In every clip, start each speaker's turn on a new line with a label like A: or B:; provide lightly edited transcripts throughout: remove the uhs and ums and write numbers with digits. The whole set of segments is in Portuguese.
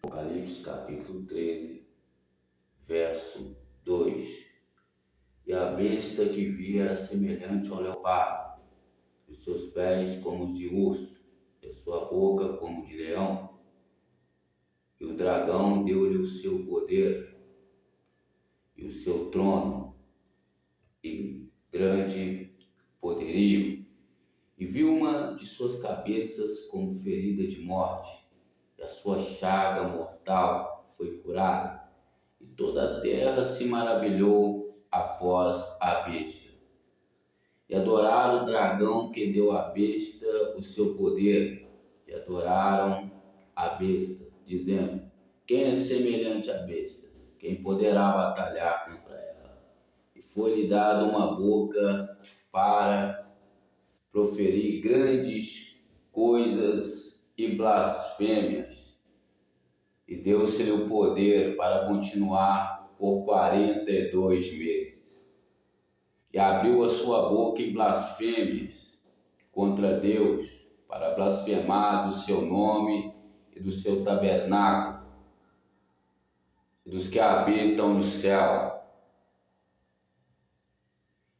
A: Apocalipse capítulo 13, verso 2. E a besta que vi era semelhante ao leopardo, os seus pés como os de urso, e a sua boca como de leão. E o dragão deu-lhe o seu poder e o seu trono e grande poderio. E viu uma de suas cabeças como ferida de morte, e a sua chaga mortal foi curada. E toda a terra se maravilhou após a besta. E adoraram o dragão que deu à besta o seu poder. E adoraram a besta, dizendo: quem é semelhante à besta? Quem poderá batalhar contra ela? E foi-lhe dada uma boca para proferir grandes coisas e blasfêmias. E deu-se-lhe o poder para continuar por 42 meses. E abriu a sua boca em blasfêmias contra Deus, para blasfemar do seu nome e do seu tabernáculo, e dos que habitam no céu.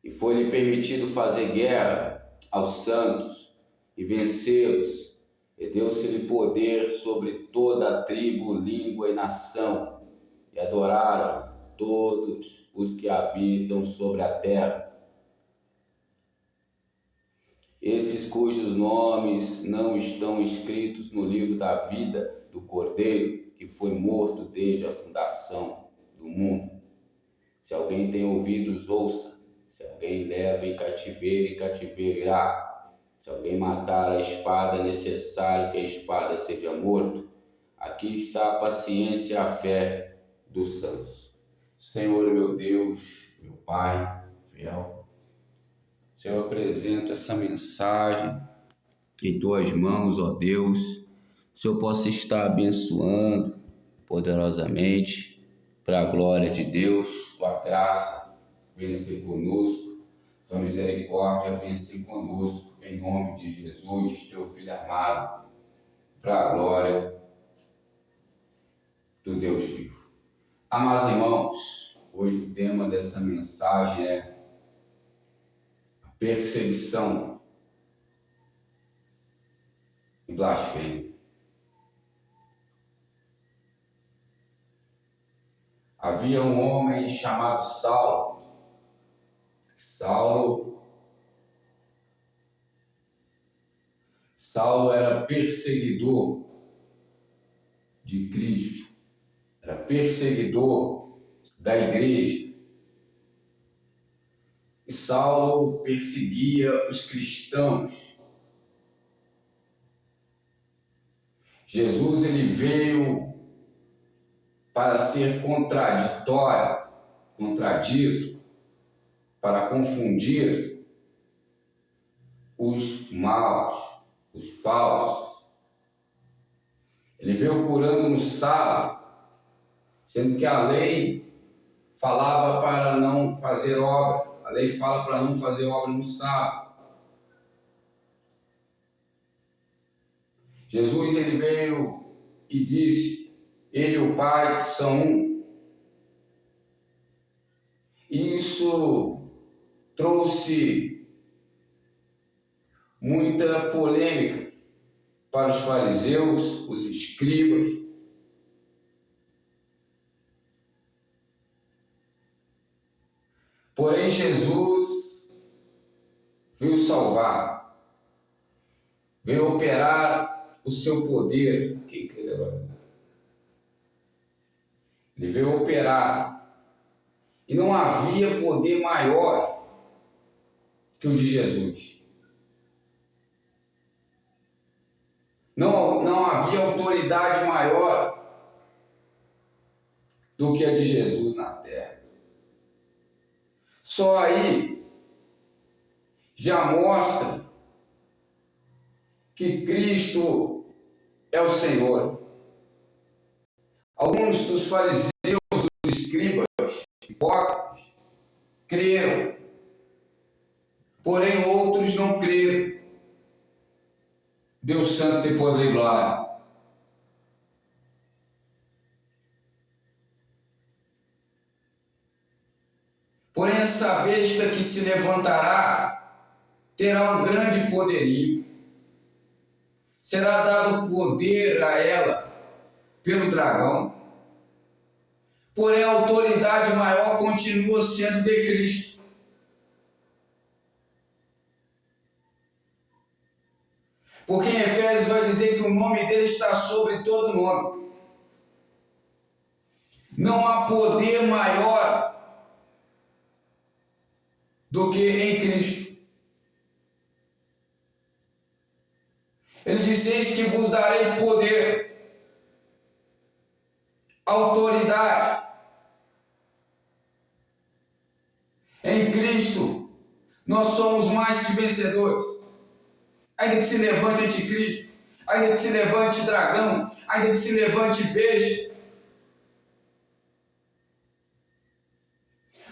A: E foi-lhe permitido fazer guerra aos santos e vencê-los. E deu-se-lhe poder sobre toda a tribo, língua e nação. E adoraram todos os que habitam sobre a terra. Esses cujos nomes não estão escritos no livro da vida do Cordeiro, que foi morto desde a fundação do mundo. Se alguém tem ouvidos, ouça. Se alguém leva em cativeiro irá. Se alguém matar a espada, é necessário que a espada seja morto. Aqui está a paciência e a fé dos santos. Senhor, meu Deus, meu Pai fiel, Senhor, eu apresento essa mensagem em Tuas mãos, ó Deus. Que o Senhor possa estar abençoando poderosamente para a glória de Deus. Tua graça venha conosco, Tua misericórdia venha conosco, em nome de Jesus, Teu Filho amado, para a glória do Deus vivo. Amados irmãos, hoje o tema dessa mensagem é a perseguição e blasfêmia. Havia um homem chamado Saulo. Saulo era perseguidor de Cristo, era perseguidor da igreja. E Saulo perseguia os cristãos. Jesus ele veio para ser contradito, para confundir os maus, os falsos. Ele veio curando no sábado, sendo que a lei falava para não fazer obra. A lei fala para não fazer obra no sábado. Jesus ele veio e disse: Ele e o Pai são um. E isso trouxe muita polêmica para os fariseus, os escribas. Porém, Jesus veio salvar, veio operar o seu poder. Ele veio operar. E não havia poder maior que o de Jesus. Não havia autoridade maior do que a de Jesus na terra. Só aí já mostra que Cristo é o Senhor. Alguns dos fariseus, dos escribas, hipócritas, creram, porém outros não creram. Deus santo tem poder e glória.
B: Porém, essa besta que se levantará terá um grande poderio. Será dado poder a ela pelo dragão. Porém, a autoridade maior continua sendo de Cristo. Porque em Efésios vai dizer que o nome dele está sobre todo nome. Não há poder maior do que em Cristo. Ele diz: eis que vos darei poder, autoridade. Em Cristo, nós somos mais que vencedores. Ainda que se levante anticristo, ainda que se levante dragão, ainda que se levante besta.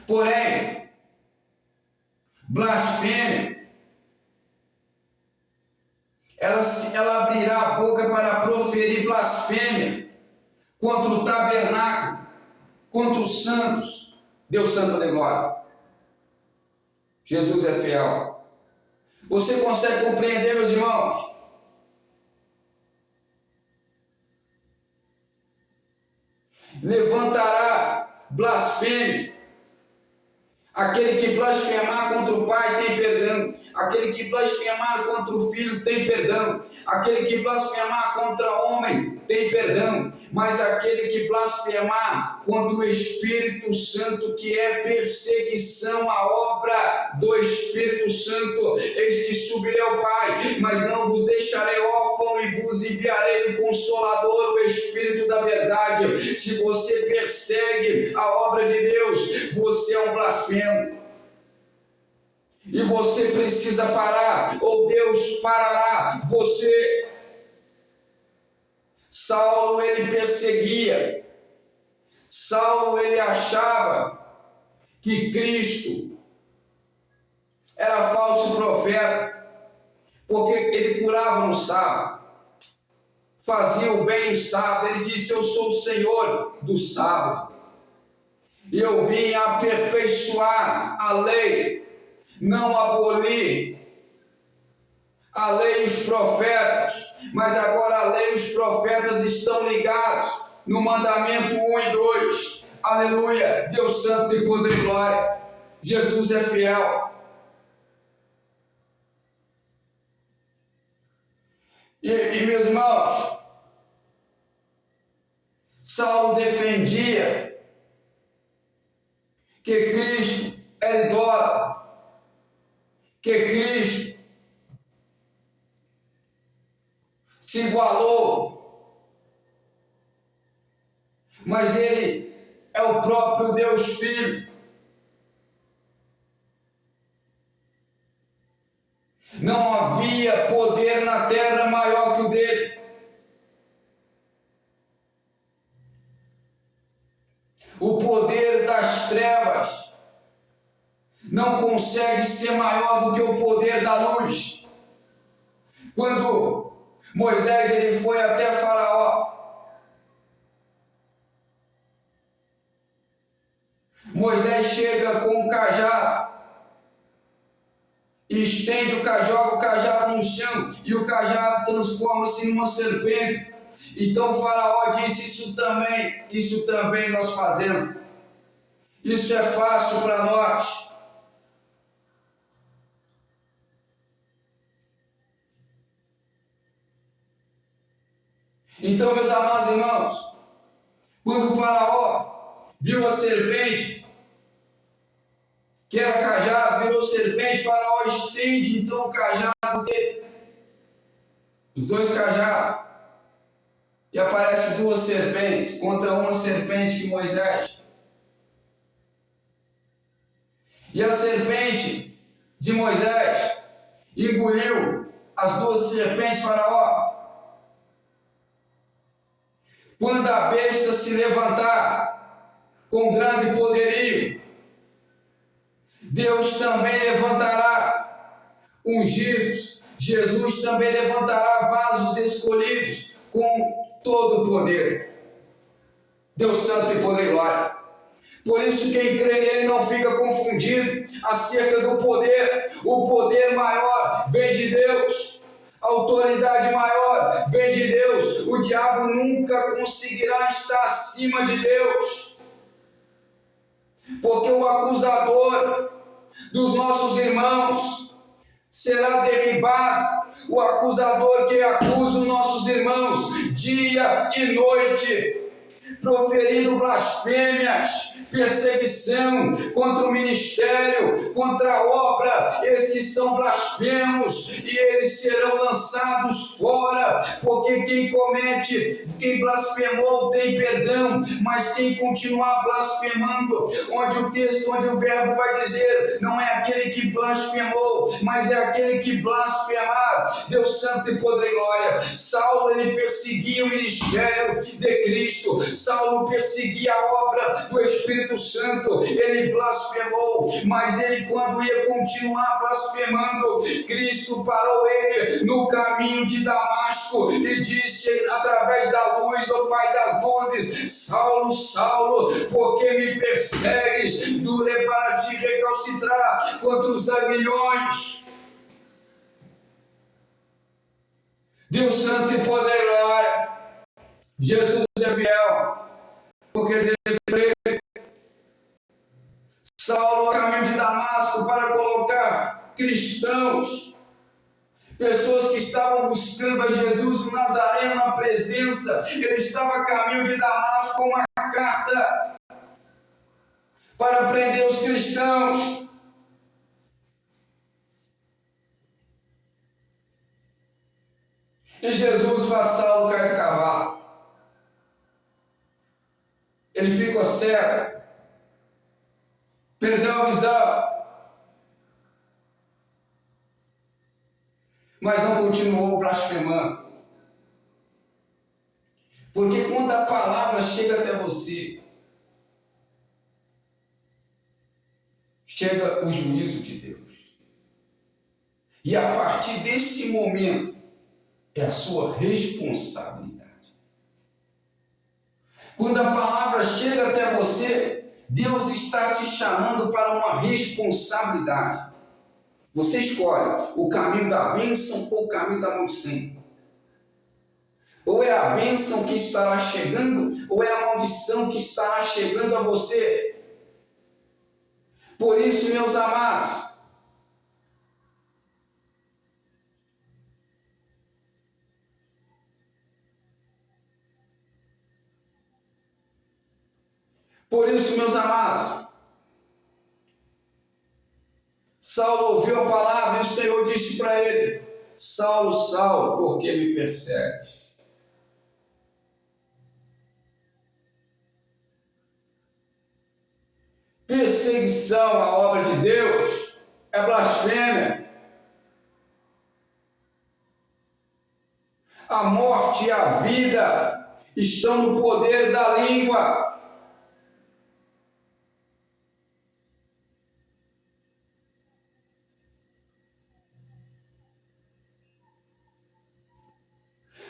B: Porém, blasfêmia, ela abrirá a boca para proferir blasfêmia contra o tabernáculo, contra os santos. Deus santo de glória. Jesus é fiel. Você consegue compreender, meus irmãos? Levantará blasfêmia. Aquele que blasfemar contra o Pai tem perdão. Aquele que blasfemar contra o Filho tem perdão. Aquele que blasfemar contra o homem tem perdão. Mas aquele que blasfemar contra o Espírito Santo, que é perseguição à obra do Espírito Santo, eis que subirei ao Pai, mas não vos deixarei órfão e vos enviarei o Consolador, o Espírito da verdade. Se você persegue a obra de Deus, você é um blasfemo. E você precisa parar, ou Deus parará você. Saulo, ele perseguia. Saulo, ele achava que Cristo era falso profeta, porque ele curava no sábado, fazia o bem no sábado. Ele disse: eu sou o Senhor do sábado, e eu vim aperfeiçoar a lei, não abolir a lei e os profetas. Mas agora a lei e os profetas estão ligados no mandamento 1 e 2. Aleluia! Deus santo tem poder e glória. Jesus é fiel. E meus irmãos, Saulo defendia que Cristo é idólatra, que Cristo se igualou, mas ele é o próprio Deus Filho. Não havia poder na terra maior que o dele. O poder das trevas não consegue ser maior do que o poder da luz. Quando Moisés ele foi até Faraó, Moisés chega com um cajado, estende o cajado, joga o cajado no chão, e o cajado transforma-se numa serpente. Então o Faraó disse: isso também nós fazemos. Isso é fácil para nós. Então, meus amados irmãos, quando o Faraó viu a serpente, que era cajado, virou serpente, o Faraó estende então o cajado dele, os dois cajados, e aparecem duas serpentes contra uma serpente de Moisés. E a serpente de Moisés engoliu as duas serpentes de Faraó. Quando a besta se levantar com grande poderio, Deus também levantará ungidos. Jesus também levantará vasos escolhidos com todo o poder. Deus santo e poder e glória. Por isso, quem crê nele não fica confundido acerca do poder. O poder maior vem de Deus. A autoridade maior vem de Deus. O diabo nunca conseguirá estar acima de Deus. Porque o acusador dos nossos irmãos será derribado. O acusador que acusa os nossos irmãos dia e noite, proferindo blasfêmias, perseguição contra o ministério, contra a obra, esses são blasfemos e eles serão lançados fora, porque quem blasfemou tem perdão, mas quem continuar blasfemando, onde o verbo vai dizer, não é aquele que blasfemou, mas é aquele que blasfemar. Deus santo e poder e glória. Saulo, ele perseguia o ministério de Cristo. Saulo perseguia a obra do Espírito Santo, ele blasfemou, mas ele, quando ia continuar blasfemando, Cristo parou ele no caminho de Damasco e disse através da luz, ó Pai das luzes: Saulo, Saulo, por que me persegues? Durei para te recalcitrar contra os aguilhões. Deus santo e poder e glória. Jesus é fiel, porque dele crê. Saulo, a caminho de Damasco, para colocar cristãos, pessoas que estavam buscando a Jesus o Nazareno na presença. Ele estava a caminho de Damasco com uma carta para prender os cristãos. E Jesus faz Saulo cair do cavalo. Ele ficou cego, perdeu a visão, mas não continuou blasfemando. Porque quando a palavra chega até você, chega o juízo de Deus. E a partir desse momento, é a sua responsabilidade. Quando a palavra chega até você, Deus está te chamando para uma responsabilidade. Você escolhe o caminho da bênção ou o caminho da maldição. Ou é a bênção que estará chegando, ou é a maldição que estará chegando a você. Por isso, meus amados, Saulo ouviu a palavra e o Senhor disse para ele: Saulo, Saulo, por que me persegues? Perseguição à obra de Deus é blasfêmia. A morte e a vida estão no poder da língua.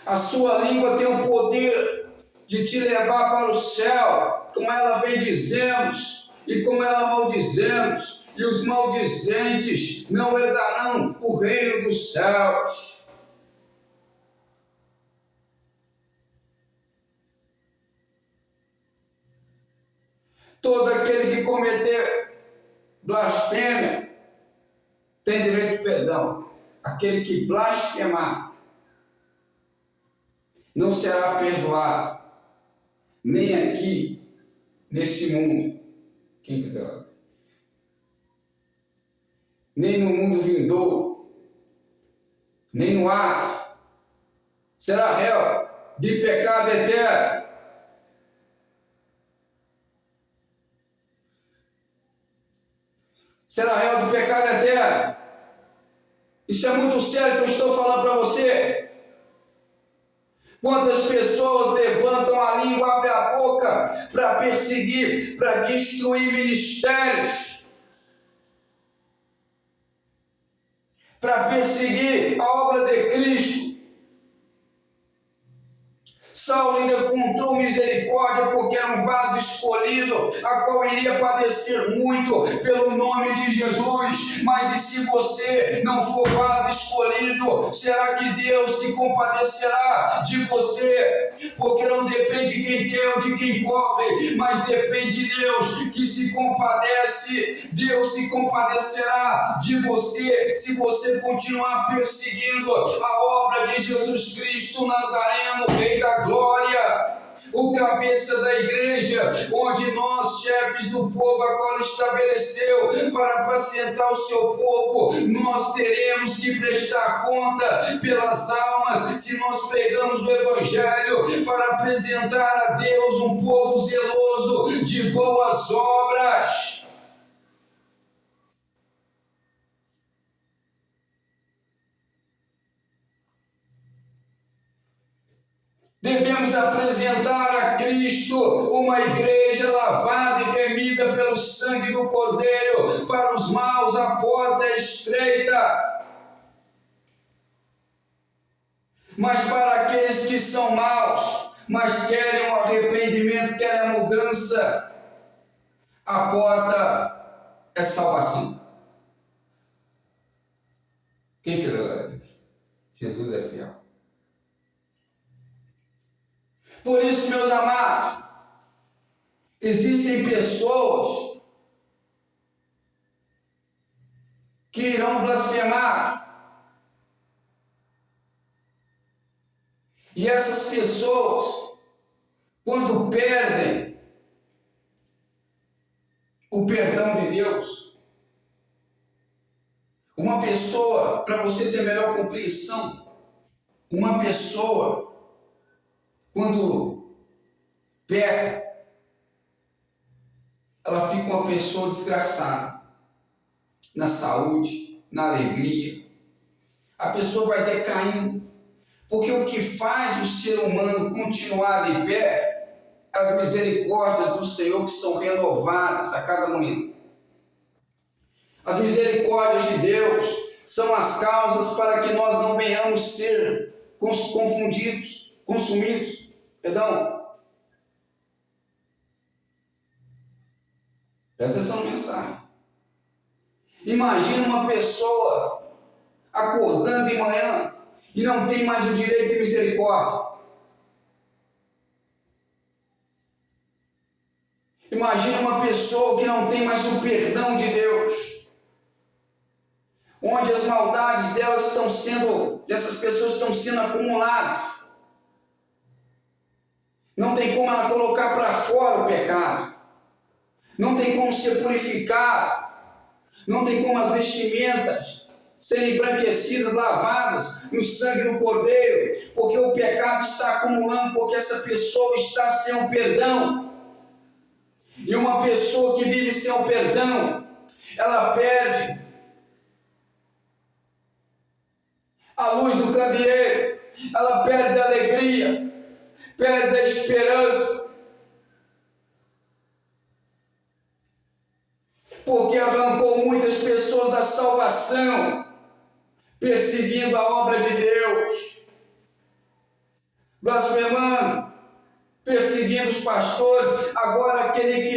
B: A sua língua tem o poder de te levar para o céu, como ela bendizemos e como ela maldizemos, e os maldizentes não herdarão o reino dos céus. Todo aquele que cometer blasfêmia tem direito de perdão. Aquele que blasfemar não será perdoado, nem aqui, nesse mundo, quem perdoa, nem no mundo vindouro, nem no Hades. Será réu de pecado eterno. Será réu de pecado eterno. Isso é muito sério que eu estou falando para você. Quantas pessoas levantam a língua, abrem a boca para perseguir, para destruir ministérios, para perseguir a obra de Cristo. Saulo ainda encontrou misericórdia porque era um vaso escolhido, a qual iria padecer muito pelo nome de Jesus. Mas e se você não for vaso escolhido, será que Deus se compadecerá de você? Porque não depende de quem quer ou de quem corre, mas depende de Deus que se compadece. Deus se compadecerá de você se você continuar perseguindo a obra de Jesus Cristo Nazareno, Rei da Glória, o cabeça da igreja, onde nós, chefes do povo, a qual estabeleceu para apacentar o seu povo, nós teremos que prestar conta pelas almas, se nós pregamos o Evangelho para apresentar a Deus um povo zeloso de boas obras. Devemos apresentar a Cristo uma igreja lavada e remida pelo sangue do Cordeiro. Para os maus a porta é estreita, mas para aqueles que são maus, mas querem o arrependimento, querem a mudança, a porta é salvação. Quem crê, glória a Deus? Jesus é fiel. Por isso, meus amados, existem pessoas que irão blasfemar. E essas pessoas, quando perdem o perdão de Deus, uma pessoa, para você ter melhor compreensão, uma pessoa, quando peca, ela fica uma pessoa desgraçada, na saúde, na alegria. A pessoa vai decaindo, porque o que faz o ser humano continuar de pé, as misericórdias do Senhor que são renovadas a cada manhã. As misericórdias de Deus são as causas para que nós não venhamos ser consumidos. Presta atenção na mensagem. Imagina uma pessoa acordando de manhã e não tem mais o direito de misericórdia. Imagina uma pessoa que não tem mais o perdão de Deus, onde as maldades dessas pessoas estão sendo acumuladas. Não tem como ela colocar para fora o pecado. Não tem como ser purificado. Não tem como as vestimentas serem embranquecidas, lavadas no sangue do Cordeiro, porque o pecado está acumulando, porque essa pessoa está sem o perdão. E uma pessoa que vive sem o perdão, ela perde a luz do candeeiro, ela perde a alegria, perde a esperança, porque arrancou muitas pessoas da salvação, perseguindo a obra de Deus, blasfemando, perseguindo os pastores. Agora aquele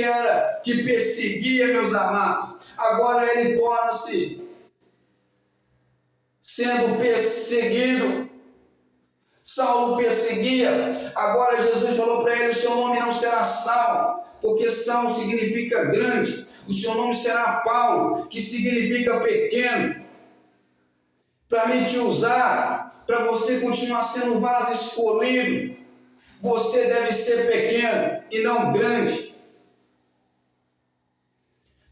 B: que perseguia, meus amados, agora ele torna-se sendo perseguido. Saulo perseguia, agora Jesus falou para ele: o seu nome não será Saulo, porque Saulo significa grande, o seu nome será Paulo, que significa pequeno, para me te usar, para você continuar sendo vaso escolhido. Você deve ser pequeno e não grande.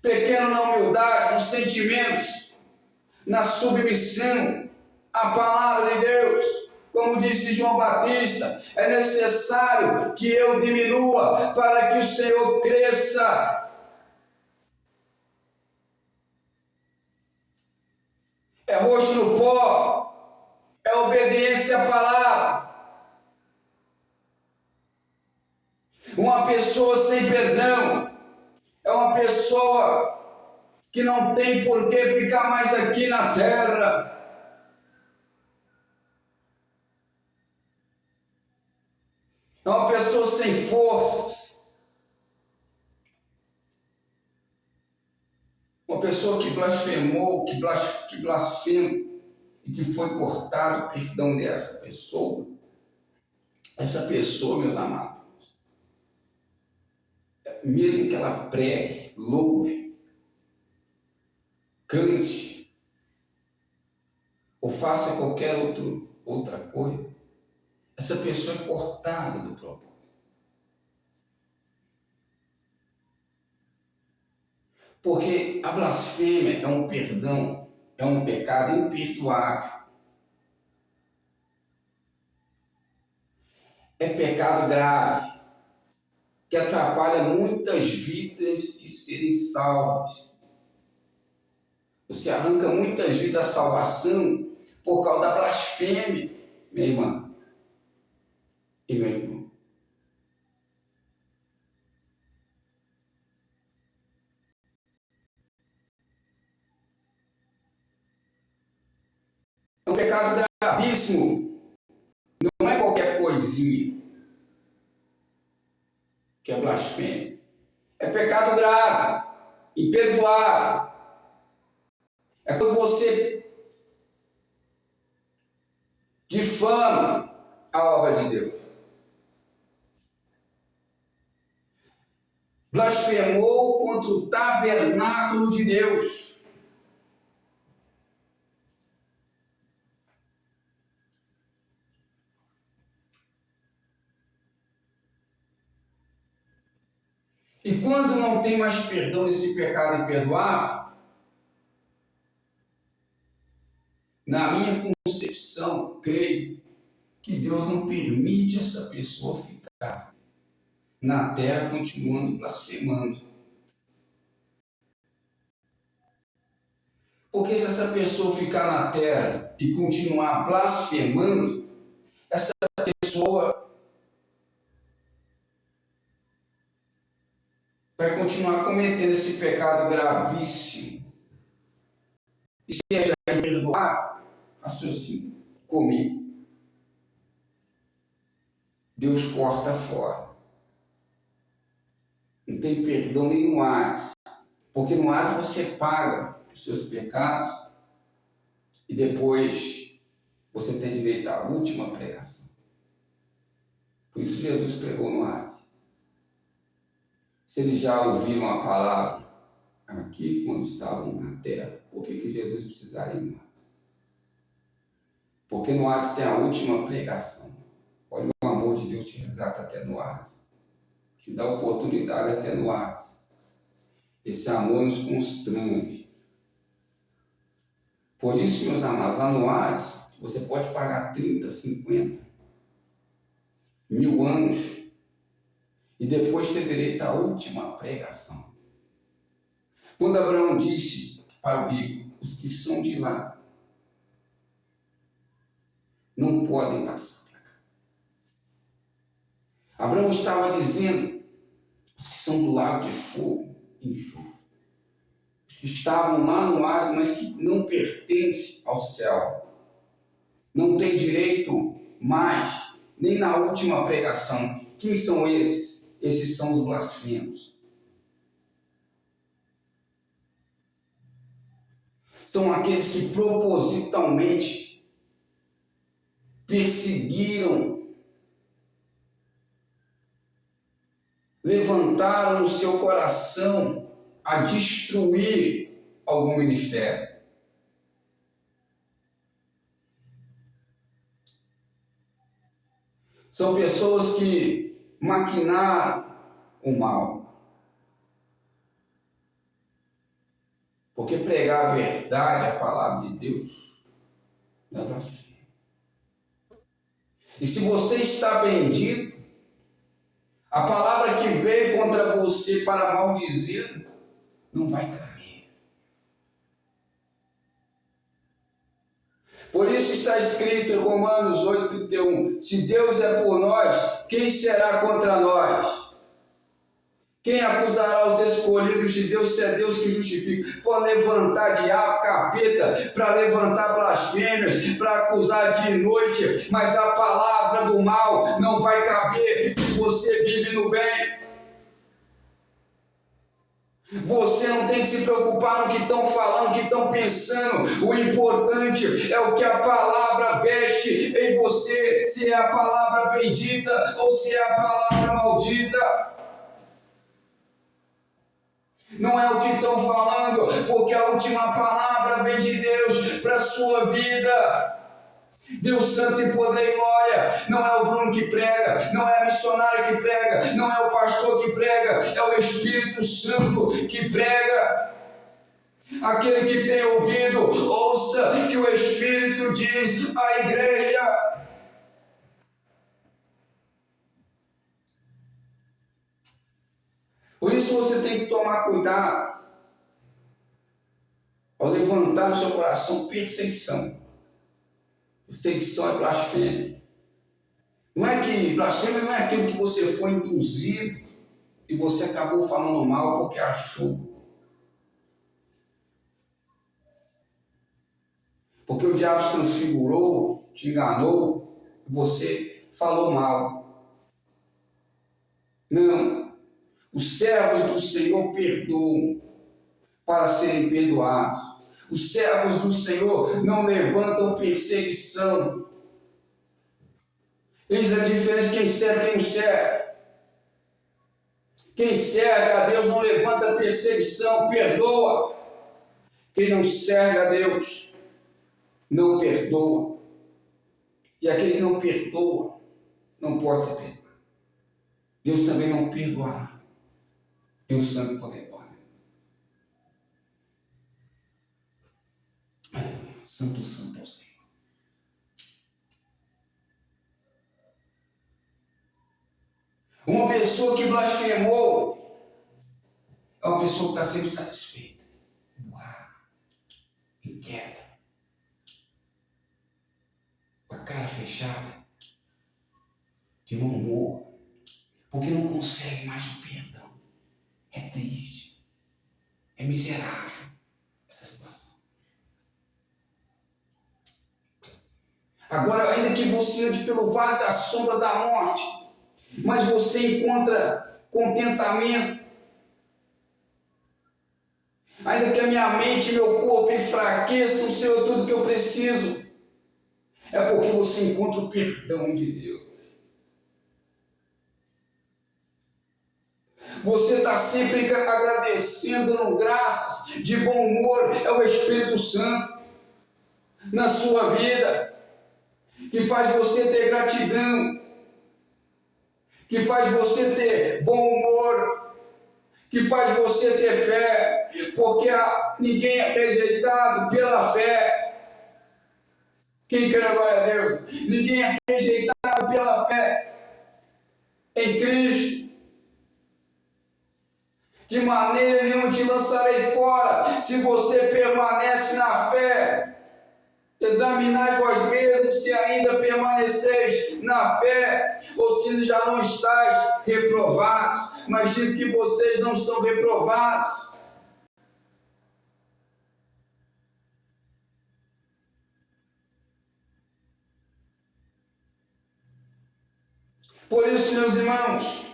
B: Pequeno na humildade, nos sentimentos, na submissão à palavra de Deus. Como disse João Batista, é necessário que eu diminua para que o Senhor cresça. É rosto no pó, é obediência à palavra. Uma pessoa sem perdão é uma pessoa que não tem por que ficar mais aqui na terra. É uma pessoa sem forças, Uma pessoa que blasfemou, que blasfema e que foi cortado o perdão dessa pessoa. Essa pessoa, meus amados, mesmo que ela pregue, louve, cante, ou faça qualquer outra coisa, essa pessoa é cortada do propósito. Porque a blasfêmia é um perdão, é um pecado imperdoável. É pecado grave, que atrapalha muitas vidas de serem salvas. Você arranca muitas vidas da salvação por causa da blasfêmia, minha irmã e meu irmão. É um pecado gravíssimo, não é qualquer coisinha que é blasfêmia. É pecado grave, imperdoável. É quando você difama a obra de Deus. Blasfemou contra o tabernáculo de Deus. E quando não tem mais perdão nesse pecado imperdoável, na minha concepção, creio que Deus não permite essa pessoa ficar na terra continuando blasfemando. Porque se essa pessoa ficar na terra e continuar blasfemando, essa pessoa vai continuar cometendo esse pecado gravíssimo. E se é já imperdoável, raciocínio comigo. Deus corta fora. Não tem perdão nem no Hades. Porque no Hades você paga os seus pecados e depois você tem direito à última pregação. Por isso Jesus pregou no Hades. Se eles já ouviram a palavra aqui quando estavam na terra, por que Jesus precisaria ir no Hades? Porque no Hades tem a última pregação. Olha, o amor de Deus te resgata até no Hades. Te dá oportunidade até no Hades. Esse amor nos constrange. Por isso, meus amados, lá no Hades, você pode pagar 30, 50, 1000 anos e depois ter direito à última pregação. Quando Abraão disse para o rico, os que são de lá não podem passar para cá. Abraão estava dizendo, os que são do lago de fogo e enxofre, os que estavam lá no Hades, mas que não pertencem ao céu, não têm direito mais, nem na última pregação. Quem são esses? Esses são os blasfemos. São aqueles que propositalmente perseguiram, levantaram no seu coração a destruir algum ministério. São pessoas que maquinaram o mal. Porque pregar a verdade, a palavra de Deus, não é blasfêmia. E se você está bendito, a palavra que veio contra você para maldizer, não vai cair. Por isso está escrito em Romanos 8:31, se Deus é por nós, quem será contra nós? Quem acusará os escolhidos de Deus, se é Deus que justifica? Pode levantar diabo, capeta, para levantar blasfêmias, para acusar de noite, mas a palavra do mal não vai caber se você vive no bem. Você não tem que se preocupar no que estão falando, no que estão pensando. O importante é o que a palavra veste em você, se é a palavra bendita ou se é a palavra maldita. Não é o que estão falando, porque a última palavra vem de Deus para a sua vida. Deus Santo e Poder e Glória, não é o Bruno que prega, não é a missionária que prega, não é o pastor que prega, é o Espírito Santo que prega. Aquele que tem ouvido, ouça que o Espírito diz à igreja. Por isso você tem que tomar cuidado ao levantar no seu coração perseguição. Perseguição é blasfêmia. Não é que blasfêmia não é aquilo que você foi induzido e você acabou falando mal porque achou. Porque o diabo te transfigurou, te enganou e você falou mal. Não. Os servos do Senhor perdoam para serem perdoados. Os servos do Senhor não levantam perseguição. Eis a diferença de quem serve e quem não serve. Quem serve a Deus não levanta perseguição, perdoa. Quem não serve a Deus não perdoa. E aquele que não perdoa não pode ser perdoado. Deus também não perdoará. Deus Santo e Poder. Santo, santo é o Senhor. Uma pessoa que blasfemou é uma pessoa que está sempre satisfeita, boa, inquieta, com a cara fechada, de mau humor, porque não consegue mais o perdão. É triste, é miserável essa situação. Agora, ainda que você ande pelo vale da sombra da morte, mas você encontra contentamento. Ainda que a minha mente e meu corpo enfraqueçam, Senhor, é tudo que eu preciso. É porque você encontra o perdão de Deus. Você está sempre agradecendo, dando graças, de bom humor. É o Espírito Santo na sua vida que faz você ter gratidão, que faz você ter bom humor, que faz você ter fé, porque ninguém é rejeitado pela fé. Quem quer a glória a Deus? Ninguém é rejeitado pela fé em Cristo. De maneira nenhuma te lançarei fora, se você permanece na fé. Examinai vós mesmos se ainda permaneceis na fé, ou se já não estáis reprovados. Mas digo que vocês não são reprovados. Por isso, meus irmãos,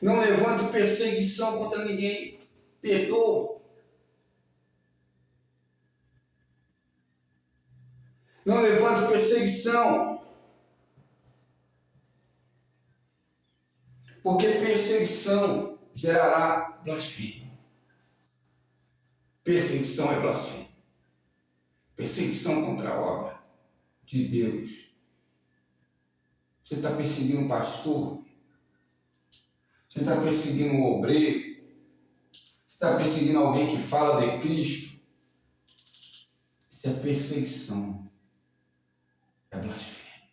B: não levante perseguição contra ninguém. Perdoa. Não levante perseguição. Porque perseguição gerará blasfêmia. Perseguição é blasfêmia. Perseguição contra a obra de Deus. Você está perseguindo um pastor? Você está perseguindo um obreiro? Você está perseguindo alguém que fala de Cristo? Isso é perseguição. É blasfêmia.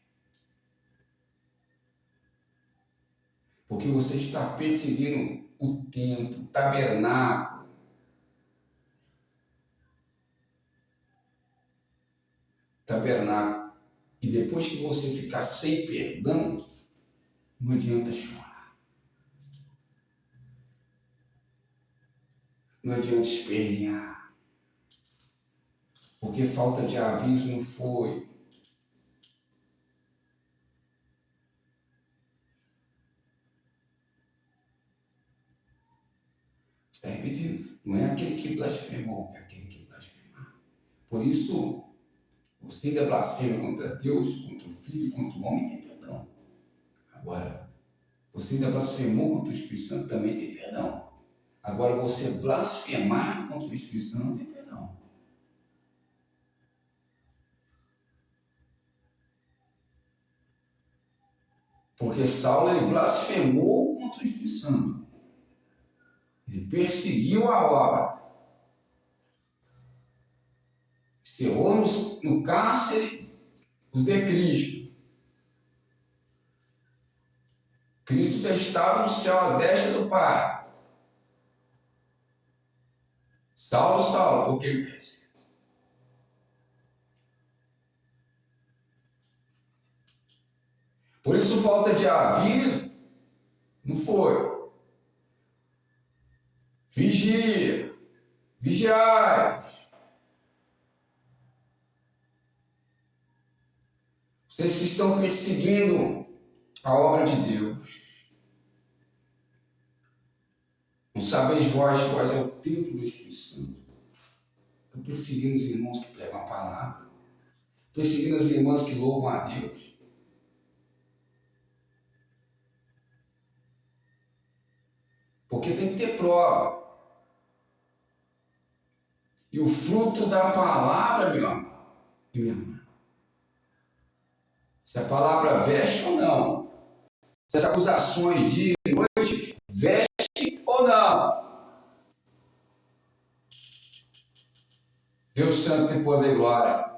B: Porque você está perseguindo o templo, o tabernáculo. Tabernáculo. E depois que você ficar sem perdão, não adianta chorar. Não adianta espernear. Porque falta de aviso não foi. Está repetindo. Não é aquele que blasfemou, é aquele que blasfemar. Por isso, você ainda blasfema contra Deus, contra o Filho, contra o homem, tem perdão. Agora, você ainda blasfemou contra o Espírito Santo, também tem perdão. Agora, você blasfemar contra o Espírito Santo, não tem perdão. Porque Saulo, ele blasfemou contra o Espírito Santo. Ele perseguiu a obra. Encerrou no cárcere os de Cristo. Cristo já estava no céu à destra do Pai. Saulo, Saulo, porque ele perseguiu. Por isso, falta de aviso não foi. Vigia, vigiai. Vocês que estão perseguindo a obra de Deus, não sabeis vós é o templo do Espírito Santo. Estão perseguindo os irmãos que pregam a palavra, perseguindo as irmãs que louvam a Deus. Porque tem que ter prova. E o fruto da palavra, meu amado e minha irmã, se a palavra veste ou não, se as acusações de noite veste ou não. Deus Santo tem poder e glória.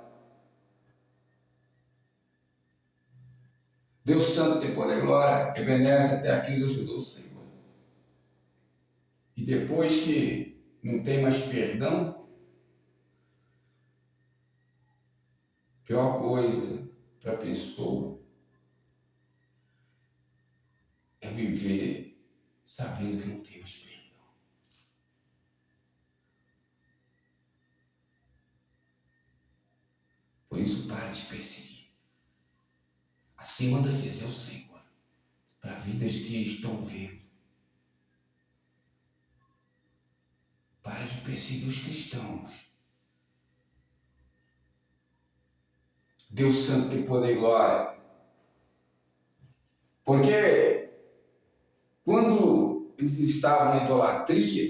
B: Deus Santo tem poder e glória. Ebenezer até aqui nos ajudou o Senhor. E depois que não tem mais perdão, pior coisa para a pessoa é viver sabendo que não tem mais perdão. Por isso, pare de perseguir. Assim manda dizer o Senhor para vidas que estão vendo. Pare de perseguir os cristãos. Deus Santo tem poder e glória. Porque quando eles estavam na idolatria,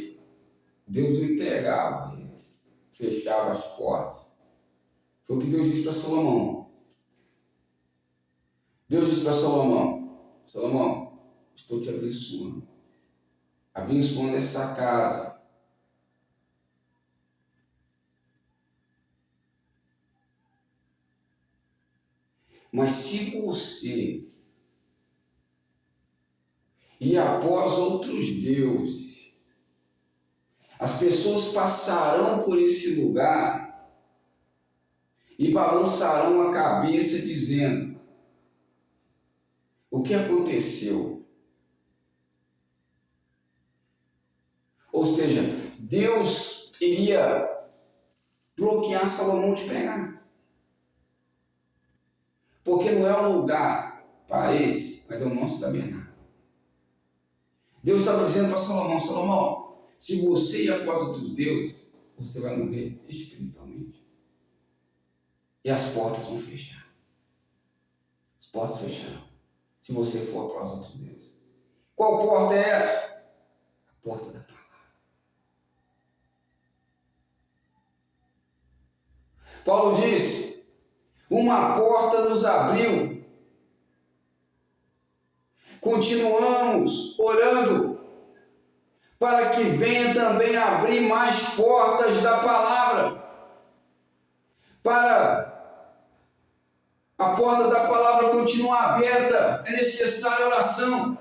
B: Deus o entregava, eles fechava as portas. Foi o que Deus disse para Salomão. Deus disse para Salomão: Salomão, estou te abençoando essa casa. Mas se você ir após outros deuses, as pessoas passarão por esse lugar e balançarão a cabeça dizendo: o que aconteceu? Ou seja, Deus iria bloquear Salomão de pregar. Porque não é um lugar para esse, mas é o nosso tabernáculo. Deus estava dizendo para Salomão: Salomão, se você ir após outros deuses, você vai morrer espiritualmente. E as portas vão fechar. As portas fecharão. Se você for após outros deuses. Qual porta é essa? A porta da palavra. Paulo disse: uma porta nos abriu. Continuamos orando para que venha também abrir mais portas da palavra. Para a porta da palavra continuar aberta, é necessária oração.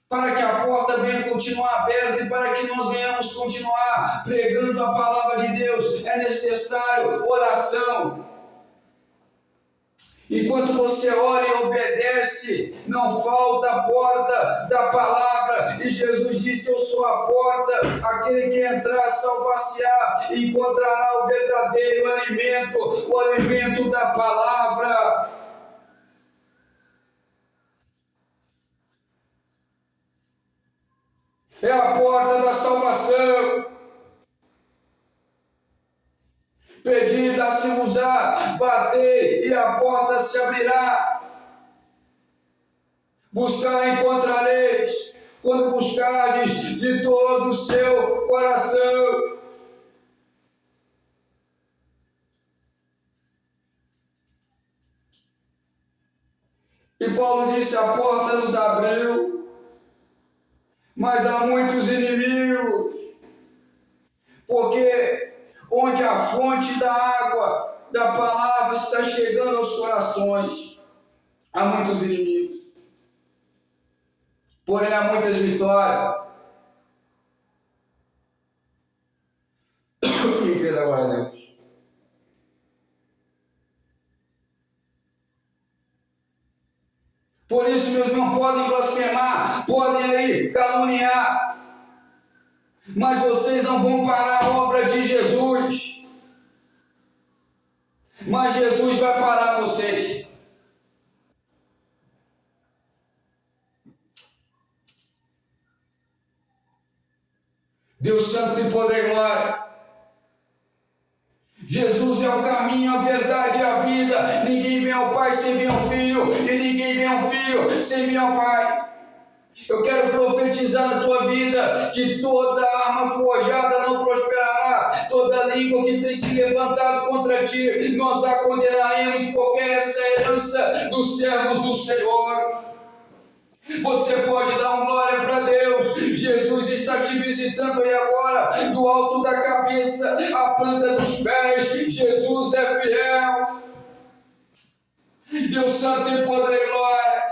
B: Para que a porta venha continuar aberta e para que nós venhamos continuar pregando a palavra de Deus, é necessário oração. Enquanto você ora e obedece, não falta a porta da palavra. E Jesus disse: eu sou a porta, aquele que entrar salvar-se-á e encontrará o verdadeiro alimento, o alimento da palavra. é a porta da salvação. Pedi, dá-se-vos-á, batei e a porta se abrirá. Buscar encontrareis, quando buscardes de todo o seu coração. E Paulo disse: a porta nos abriu, mas há muitos inimigos, porque onde a fonte da água, da palavra está chegando aos corações, há muitos inimigos, porém há muitas vitórias. Quem crê na glória a Deus? Por isso, meus irmãos, podem blasfemar, podem aí caluniar, mas vocês não vão parar a obra de Jesus. Mas Jesus vai parar vocês. Deus Santo de poder e glória. Jesus é o caminho, a verdade e a vida. Ninguém vem ao Pai sem vir ao Filho, e ninguém vem ao Filho sem vir ao Pai. Eu quero profetizar na tua vida que toda arma forjada não prosperará, toda língua que tem se levantado contra ti, nós a condenaremos, porque essa é a herança dos servos do Senhor. Você pode dar glória para Deus. Jesus está te visitando aí agora, do alto da cabeça à planta dos pés. Jesus é fiel. Deus Santo em poder e glória.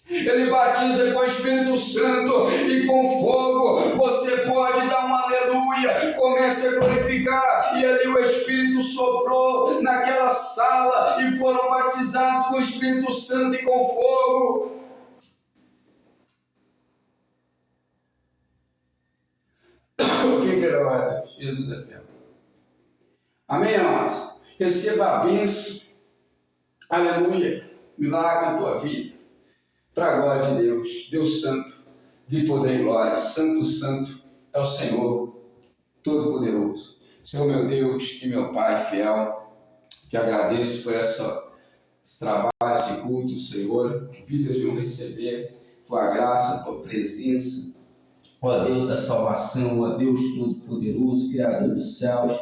B: Ele batiza com o Espírito Santo e com fogo. Você pode dar uma aleluia, comece a glorificar. E ali o Espírito soprou naquela sala e foram batizados com o Espírito Santo e com fogo. Quem crê na glória a Deus? Jesus é fiel. Amém, irmãos? Receba a bênção, aleluia, milagre na tua vida, para a glória de Deus. Deus Santo, de poder e glória, Santo, Santo é o Senhor Todo-Poderoso. Senhor meu Deus e meu Pai fiel, te agradeço por esse trabalho, esse culto, Senhor. Vidas vão receber tua graça, tua presença. Ó Deus da salvação, ó Deus Todo-Poderoso, Criador dos céus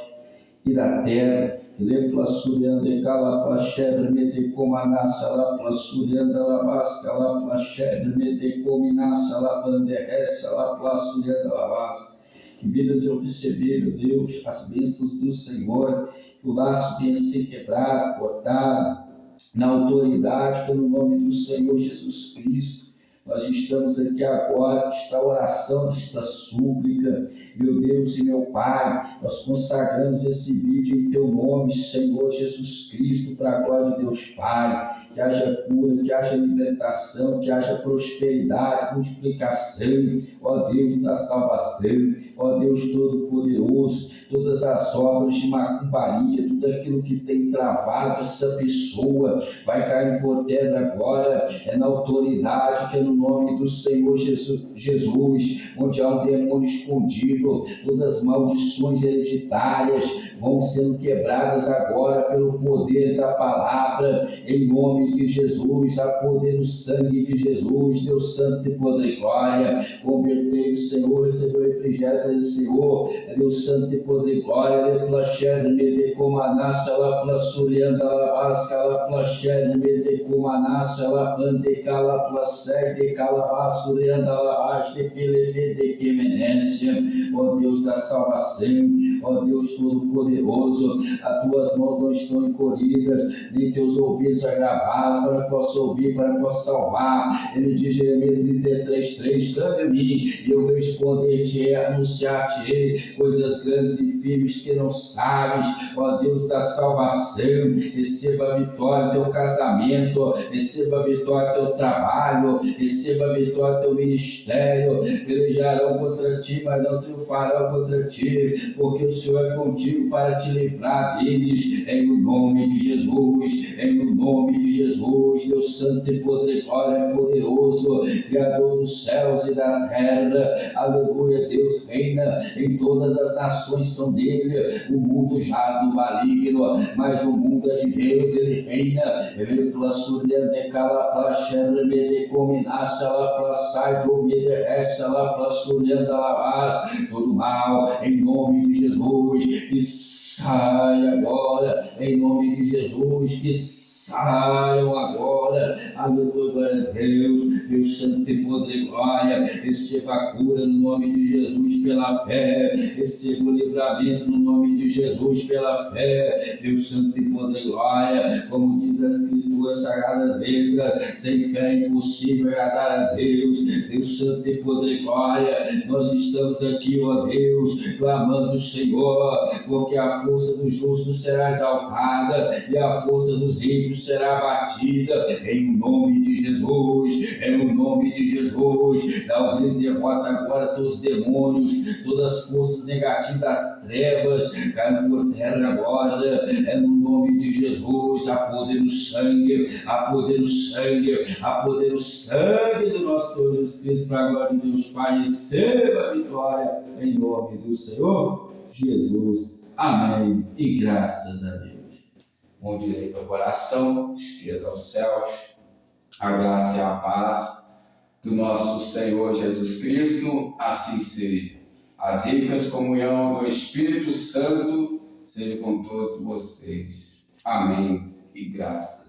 B: e da terra. Lepla surianda e calapla chebre medecomanassa lapla surianda lavasca lapla chebre medecominassa labanderessa lapla surianda lavasca. Que vidas eu receber, meu Deus, as bênçãos do Senhor, que o laço venha ser quebrado, cortado, na autoridade, pelo nome do Senhor Jesus Cristo. Nós estamos aqui agora, esta oração, esta súplica, meu Deus e meu Pai, nós consagramos esse vídeo em Teu nome, Senhor Jesus Cristo, para a glória de Deus Pai. Que haja cura, que haja libertação, que haja prosperidade, multiplicação, ó Deus da salvação, ó Deus Todo-Poderoso, todas as obras de macumbaria, tudo aquilo que tem travado essa pessoa, vai cair por terra agora, é na autoridade que é no nome do Senhor Jesus, onde há um demônio escondido, todas as maldições hereditárias vão sendo quebradas agora pelo poder da palavra, em nome de Jesus, a poder do sangue de Jesus. Deus Santo e poder e glória, convertei o Senhor, recebeu o refrigério do Senhor, Deus Santo e poder e glória, leplaxere medecomanassa, laplassurianda, lavasca, laplaxere medecomanassa, lapandeca, laplasserde, calabassurianda, lavaste, pelemedequemenência, ó Deus da salvação, ó Deus Todo-Poderoso, as tuas mãos não estão encolhidas, nem teus ouvidos agravados, para que possa ouvir, para que possa salvar. Ele diz, Jeremias 33:3, clame a mim, e eu responder-te, anunciar-te coisas grandes e firmes que não sabes, ó Deus da salvação. Receba a vitória do teu casamento, receba a vitória do teu trabalho, receba a vitória do teu ministério. Pelejarão contra ti, mas não triunfarão.
C: farão contra ti, porque o Senhor é contigo para te livrar deles, em o nome de Jesus, em o nome de Jesus. Deus santo e poderoso, Criador dos céus e da terra, aleluia. Deus reina em todas as nações, são dele, o mundo jaz no maligno, mas o mundo é de Deus, ele reina. Ele plassuria de cala de cominaça lá plaçai de obedece lá plassuria da lavaz, todo mal em nome de Jesus que sai agora, em nome de Jesus que saiam agora, aleluia, glória a Deus. Deus santo e poder, glória, receba a cura no nome de Jesus pela fé, receba o livramento no nome de Jesus pela fé. Deus santo e poder, glória, como diz as escrituras sagradas letras, sem fé é impossível agradar a Deus. Deus santo e poder, glória, nós estamos aqui, ó Deus, clamando, Senhor, porque a força do justo será exaltada e a força dos ímpios será abatida, em nome de Jesus, em nome de Jesus. Dá o grito de derrota agora todos os demônios, todas as forças negativas das trevas, caiam por terra agora, é no nome de Jesus. Há poder no sangue, há poder no sangue, há poder no sangue do nosso Senhor Jesus Cristo, para a glória de Deus Pai. Receba a vitória em nome do Senhor Jesus. Amém e graças a Deus. Mão direita ao coração, esquerda aos céus. A graça e a paz do nosso Senhor Jesus Cristo, assim seja. As ricas comunhão do Espírito Santo seja com todos vocês. Amém e graças.